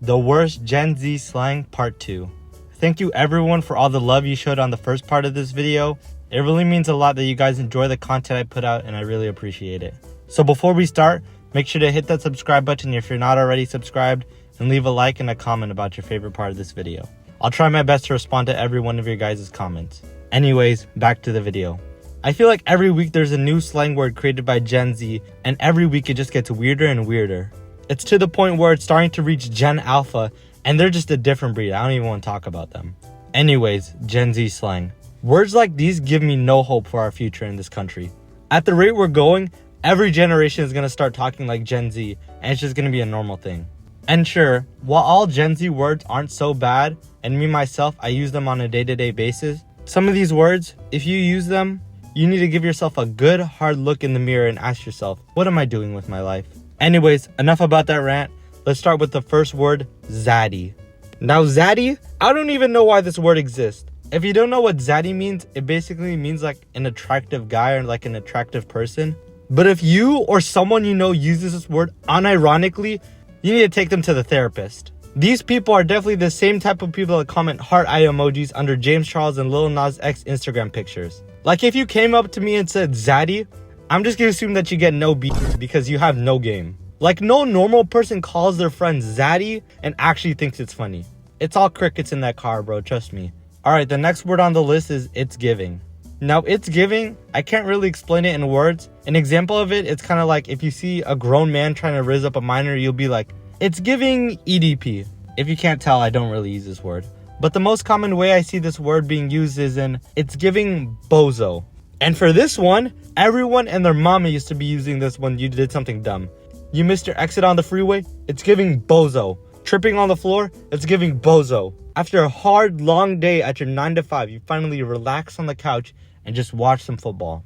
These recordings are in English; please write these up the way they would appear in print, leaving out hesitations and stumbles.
The Worst Gen Z Slang Part 2. Thank you everyone for all the love you showed on the first part of this video. It really means a lot that you guys enjoy the content I put out, and I really appreciate it. So before we start, make sure to hit that subscribe button if you're not already subscribed, and leave a like and a comment about your favorite part of this video. I'll try my best to respond to every one of your guys' comments. Anyways, back to the video. I feel like every week there's a new slang word created by Gen Z, and every week it just gets weirder and weirder. It's to the point where it's starting to reach Gen Alpha, and they're just a different breed. I don't even want to talk about them. Anyways, Gen Z slang. Words like these give me no hope for our future in this country. At the rate we're going, every generation is going to start talking like Gen Z, and it's just going to be a normal thing. And sure, while all Gen Z words aren't so bad, and me myself, I use them on a day-to-day basis, some of these words, if you use them, you need to give yourself a good hard look in the mirror and ask yourself, what am I doing with my life? Anyways, enough about that rant. Let's start with the first word, zaddy. Now zaddy, I don't even know why this word exists. If you don't know what zaddy means, it basically means like an attractive guy or like an attractive person. But if you or someone you know uses this word unironically, you need to take them to the therapist. These people are definitely the same type of people that comment heart eye emojis under James Charles and Lil Nas X Instagram pictures. Like if you came up to me and said zaddy, I'm just gonna assume that you get no beat because you have no game. Like no normal person calls their friend zaddy and actually thinks it's funny. It's all crickets in that car, bro, trust me. Alright, the next word on the list is it's giving. Now it's giving, I can't really explain it in words. An example of it, it's kind of like if you see a grown man trying to raise up a minor, you'll be like, it's giving EDP. If you can't tell, I don't really use this word. But the most common way I see this word being used is in, it's giving bozo. And for this one, everyone and their mama used to be using this when you did something dumb. You missed your exit on the freeway, it's giving bozo. Tripping on the floor, it's giving bozo. After a hard, long day at your 9 to 5, you finally relax on the couch and just watch some football.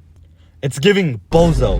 It's giving bozo.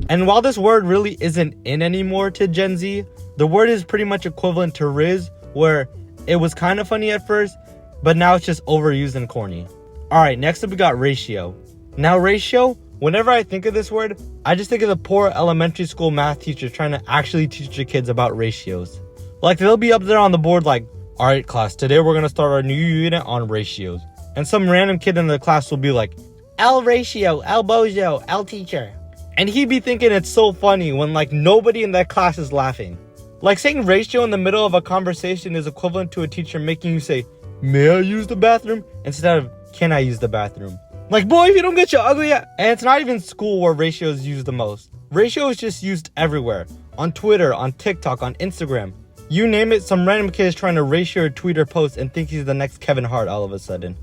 And while this word really isn't in anymore to Gen Z, the word is pretty much equivalent to Riz, where it was kind of funny at first, but now it's just overused and corny. Alright, next up we got ratio. Now ratio, whenever I think of this word, I just think of the poor elementary school math teacher trying to actually teach your kids about ratios. Like they'll be up there on the board like, alright class, today we're going to start our new unit on ratios. And some random kid in the class will be like, L ratio, L bozo, L teacher. And he'd be thinking it's so funny when like nobody in that class is laughing. Like saying ratio in the middle of a conversation is equivalent to a teacher making you say, may I use the bathroom? Instead of, can I use the bathroom? Like, boy, if you don't get your ugly ass. And it's not even school where ratio is used the most. Ratio is just used everywhere. On Twitter, on TikTok, on Instagram. You name it, some random kid is trying to ratio a tweet or post and think he's the next Kevin Hart all of a sudden.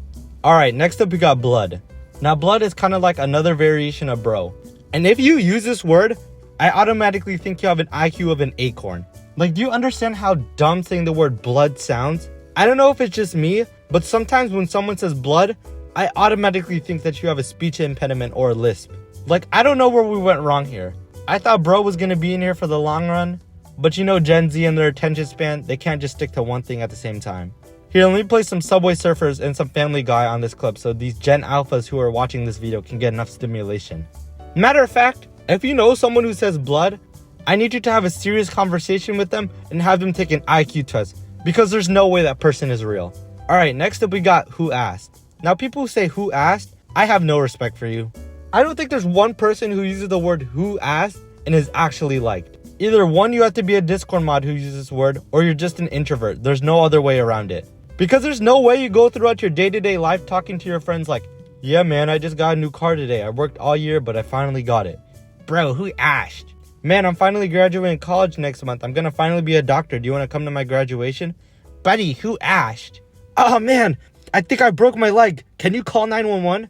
Alright, next up we got blood. Now blood is kind of like another variation of bro. And if you use this word, I automatically think you have an IQ of an acorn. Like, do you understand how dumb saying the word blood sounds? I don't know if it's just me, but sometimes when someone says blood, I automatically think that you have a speech impediment or a lisp. Like, I don't know where we went wrong here. I thought bro was gonna be in here for the long run, but you know Gen Z and their attention span, they can't just stick to one thing at the same time. Here, let me play some Subway Surfers and some Family Guy on this clip so these Gen Alphas who are watching this video can get enough stimulation. Matter of fact, if you know someone who says blood, I need you to have a serious conversation with them and have them take an IQ test, because there's no way that person is real. Alright, next up we got who asked. Now people who say who asked, I have no respect for you. I don't think there's one person who uses the word who asked and is actually liked. Either one, you have to be a Discord mod who uses this word, or you're just an introvert. There's no other way around it. Because there's no way you go throughout your day-to-day life talking to your friends like, yeah man, I just got a new car today. I worked all year, but I finally got it. Bro, who asked? Man, I'm finally graduating college next month. I'm gonna finally be a doctor. Do you want to come to my graduation? Buddy, who asked? Oh man, I think I broke my leg. Can you call 911?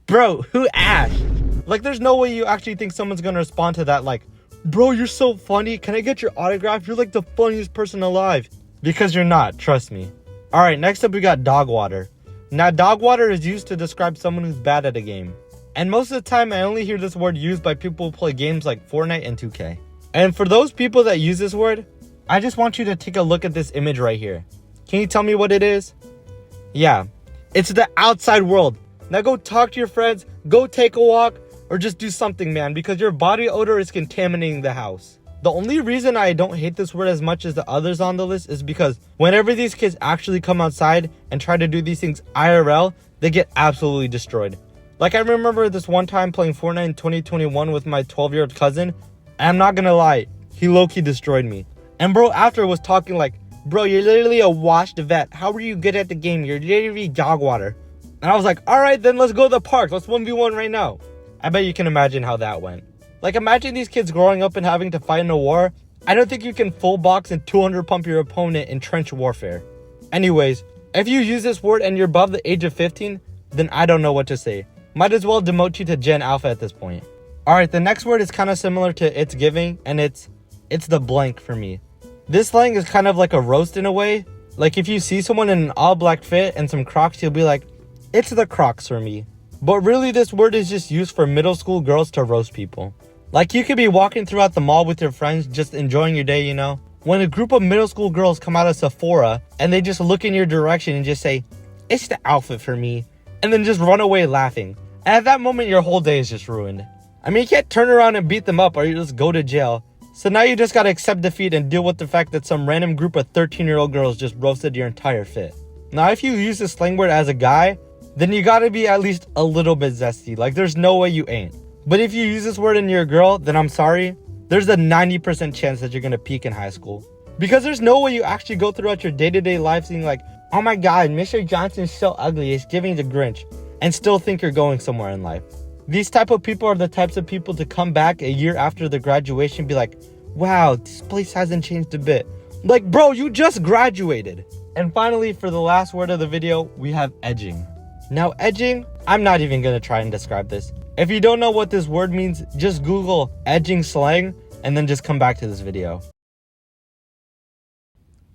Bro, who asked? Like, there's no way you actually think someone's gonna respond to that like, bro, you're so funny. Can I get your autograph? You're like the funniest person alive. Because you're not, trust me. Alright, next up we got dog water. Now, dog water is used to describe someone who's bad at a game. And most of the time, I only hear this word used by people who play games like Fortnite and 2K. And for those people that use this word, I just want you to take a look at this image right here. Can you tell me what it is? Yeah, it's the outside world. Now go talk to your friends, go take a walk, or just do something, man, because your body odor is contaminating the house. The only reason I don't hate this word as much as the others on the list is because whenever these kids actually come outside and try to do these things IRL, they get absolutely destroyed. Like, I remember this one time playing Fortnite in 2021 with my 12-year-old cousin, and I'm not gonna lie, he low-key destroyed me. And bro after was talking like, bro, you're literally a washed vet. How are you good at the game? You're literally dog water. And I was like, alright, then let's go to the park. Let's 1v1 right now. I bet you can imagine how that went. Like, imagine these kids growing up and having to fight in a war. I don't think you can full box and 200 pump your opponent in trench warfare. Anyways, if you use this word and you're above the age of 15, then I don't know what to say. Might as well demote you to Gen Alpha at this point. Alright, the next word is kind of similar to It's Giving, and it's the blank for me. This slang is kind of like a roast in a way. Like, if you see someone in an all black fit and some Crocs, you'll be like, it's the Crocs for me. But really, this word is just used for middle school girls to roast people. Like, you could be walking throughout the mall with your friends, just enjoying your day, you know? When a group of middle school girls come out of Sephora and they just look in your direction and just say, it's the outfit for me, and then just run away laughing. And at that moment, your whole day is just ruined. I mean, you can't turn around and beat them up or you just go to jail. So now you just gotta accept defeat and deal with the fact that some random group of 13-year-old girls just roasted your entire fit. Now, if you use this slang word as a guy, then you gotta be at least a little bit zesty. Like, there's no way you ain't. But if you use this word and you're a girl, then I'm sorry. There's a 90% chance that you're gonna peak in high school. Because there's no way you actually go throughout your day-to-day life seeing like, oh my god, Mr. Johnson's so ugly, it's giving the Grinch, and still think you're going somewhere in life. These type of people are the types of people to come back a year after the graduation and be like, wow, this place hasn't changed a bit. Like, bro, you just graduated. And finally, for the last word of the video, we have edging. Now, edging, I'm not even gonna try and describe this. If you don't know what this word means, just Google edging slang and then just come back to this video.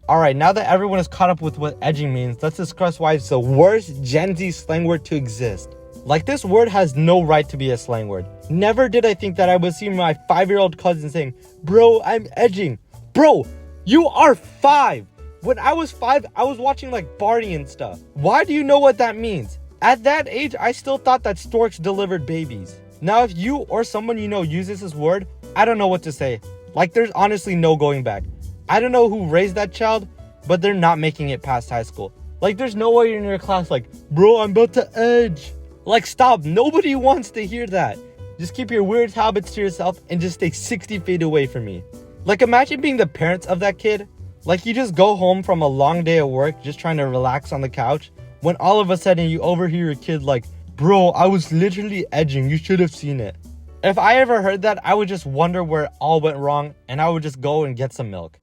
Alright, now that everyone is caught up with what edging means, let's discuss why it's the worst Gen Z slang word to exist. Like, this word has no right to be a slang word. Never did I think that I would see my 5-year-old cousin saying, bro, I'm edging. Bro, you are 5. When I was 5, I was watching like Barney and stuff. Why do you know what that means? At that age, I still thought that storks delivered babies. Now, if you or someone you know uses this word, I don't know what to say. Like, there's honestly no going back. I don't know who raised that child, but they're not making it past high school. Like, there's no way you're in your class like, bro, I'm about to edge. Like, stop. Nobody wants to hear that. Just keep your weird habits to yourself and just stay 60 feet away from me. Like, imagine being the parents of that kid. Like, you just go home from a long day of work just trying to relax on the couch, when all of a sudden you overhear a kid like, bro, I was literally edging, you should have seen it. If I ever heard that, I would just wonder where it all went wrong, and I would just go and get some milk.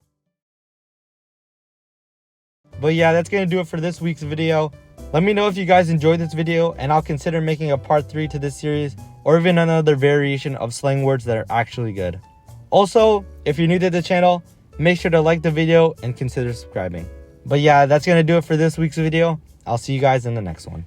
But yeah, that's gonna do it for this week's video. Let me know if you guys enjoyed this video, and I'll consider making a part 3 to this series, or even another variation of slang words that are actually good. Also, if you're new to the channel, make sure to like the video and consider subscribing. But yeah, that's gonna do it for this week's video. I'll see you guys in the next one.